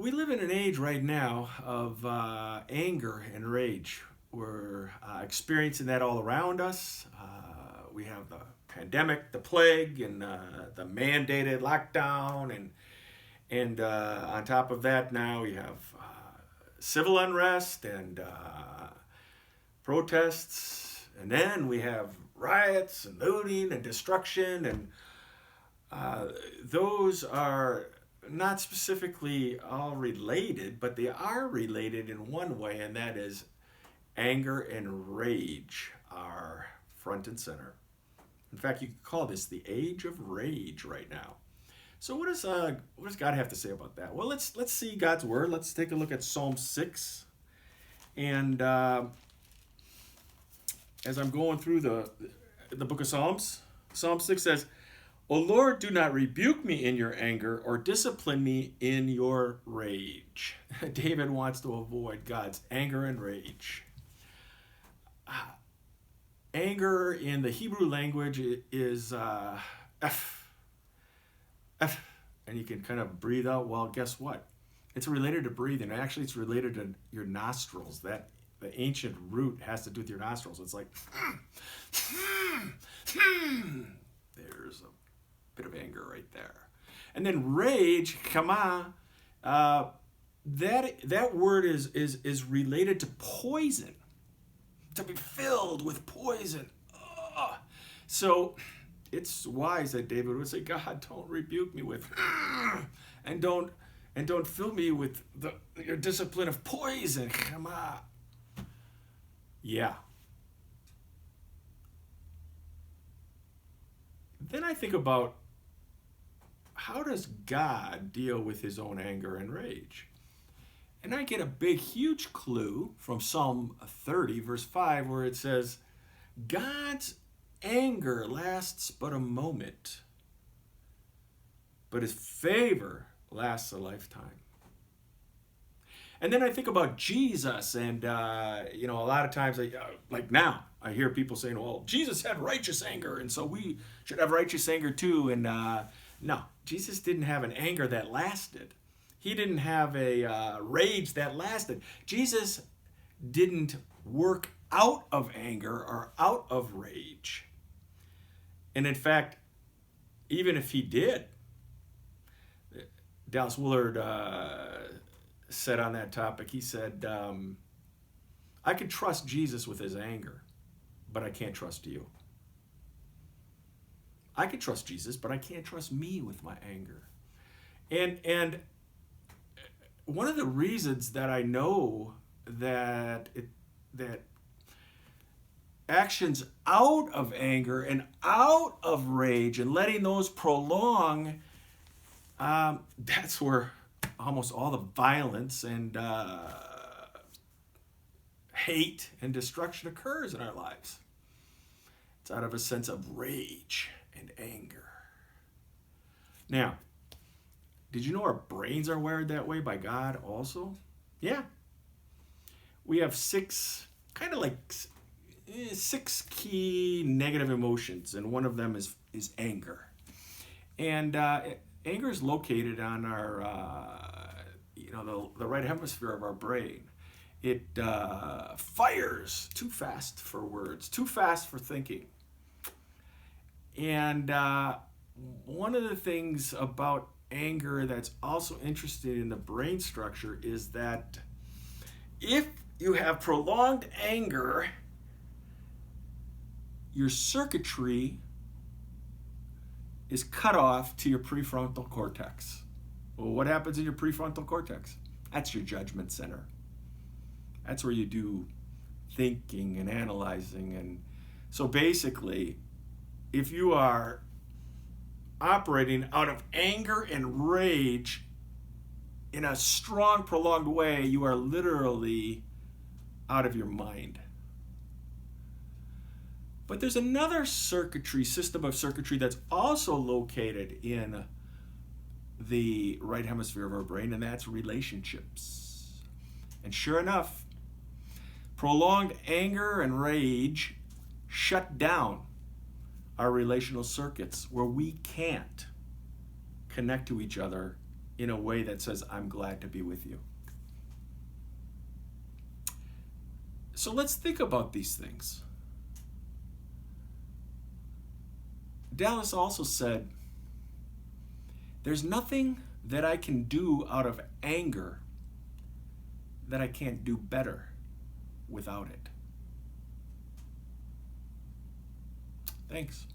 We live in an age right now of anger and rage. We're experiencing that all around us. We have the pandemic, the plague, and the mandated lockdown, and on top of that, now we have civil unrest and protests, and then we have riots and looting and destruction, and those are not specifically all related, but they are related in one way, and that is anger and rage are front and center. In fact, you could call this the age of rage right now. So what does God have to say about that? Well, let's see God's word. Let's take a look at Psalm 6. And as I'm going through the book of Psalms, Psalm 6 says, "O Lord, do not rebuke me in your anger or discipline me in your rage." David wants to avoid God's anger and rage. Anger in the Hebrew language is F. And you can kind of breathe out. Well, guess what? It's related to breathing. Actually, it's related to your nostrils. That the ancient root has to do with your nostrils. It's like, there's a bit of anger right there. And then rage, kama, that word is related to poison. To be filled with poison. Ugh. So it's wise that David would say, God, don't rebuke me with and don't fill me with your discipline of poison. Come on. Yeah. Then I think about, how does God deal with his own anger and rage? And I get a big, huge clue from Psalm 30, verse 5, where it says, God's anger lasts but a moment, but his favor lasts a lifetime. And then I think about Jesus, and a lot of times, like now, I hear people saying, well, Jesus had righteous anger, and so we should have righteous anger too. And no, Jesus didn't have an anger that lasted. He didn't have a rage that lasted. Jesus didn't work out of anger or out of rage. And in fact, even if he did, Dallas Willard said on that topic, he said, I can trust Jesus with his anger, but I can't trust you. I can trust Jesus, but I can't trust me with my anger. And one of the reasons that I know that actions out of anger and out of rage and letting those prolong, that's where almost all the violence and hate and destruction occurs in our lives. It's out of a sense of rage and anger. Now, did you know our brains are wired that way by God also? Yeah. We have six key negative emotions, and one of them is anger. And anger is located on our, the right hemisphere of our brain. It fires too fast for words, too fast for thinking. And one of the things about anger that's also interesting in the brain structure is that if you have prolonged anger, your circuitry is cut off to your prefrontal cortex. Well, what happens in your prefrontal cortex? That's your judgment center. That's where you do thinking and analyzing. And so basically, if you are operating out of anger and rage in a strong, prolonged way, you are literally out of your mind. But there's another system of circuitry that's also located in the right hemisphere of our brain, and that's relationships. And sure enough, prolonged anger and rage shut down our relational circuits where we can't connect to each other in a way that says, I'm glad to be with you. So let's think about these things. Dallas also said, there's nothing that I can do out of anger that I can't do better without it. Thanks.